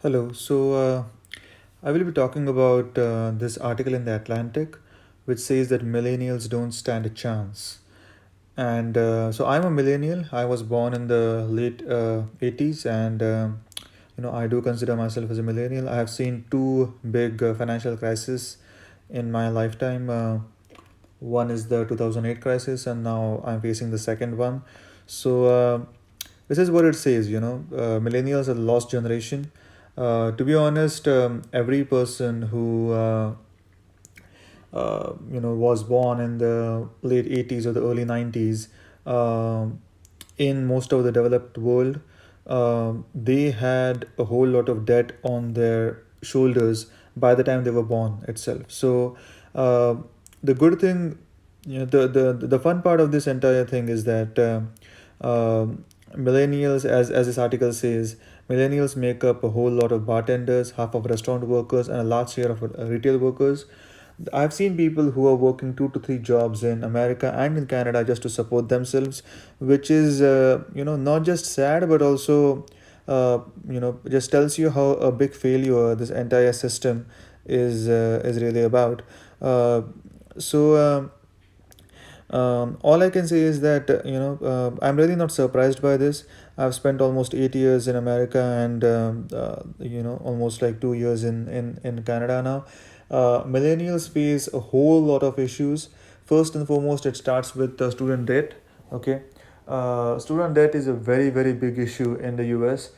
Hello. I will be talking about this article in the Atlantic, which says that millennials don't stand a chance. I'm a millennial. I was born in the late 80s, and I do consider myself as a millennial. I have seen two big financial crises in my lifetime. One is the 2008 crisis, and now I'm facing the second one. So, uh, this is what it says, millennials are the lost generation. To be honest, every person who was born in the late 80s or the early 90s, um, in most of the developed world, they had a whole lot of debt on their shoulders by the time they were born itself. So uh, the good thing, the fun part of this entire thing is that millennials, as this article says, millennials make up a whole lot of bartenders, half of restaurant workers, and a large share of retail workers. I've seen people who are working 2 to 3 jobs in America and in Canada just to support themselves, which is not just sad but also just tells you how a big failure this entire system is really about. Uh, so. All I can say is that I'm really not surprised by this. I've spent almost 8 years in America and almost like 2 years in Canada now. Millennials face a whole lot of issues. First and foremost, it starts with student debt. Okay, student debt is a very big issue in the U.S.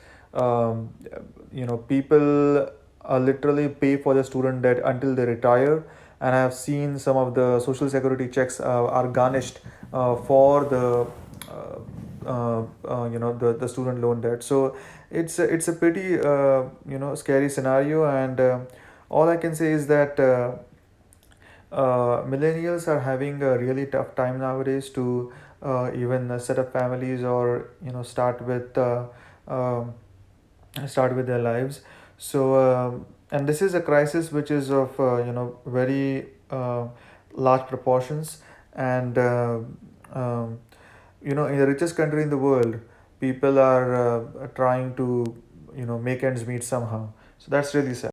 People literally pay for the student debt until they retire, and I have seen some of the social security checks are garnished for the student loan debt. So it's a pretty scary scenario, and all I can say is that millennials are having a really tough time nowadays to even set up families or um, start with their lives. And this is a crisis which is of very large proportions, and in the richest country in the world, people are trying to make ends meet somehow. So that's really sad.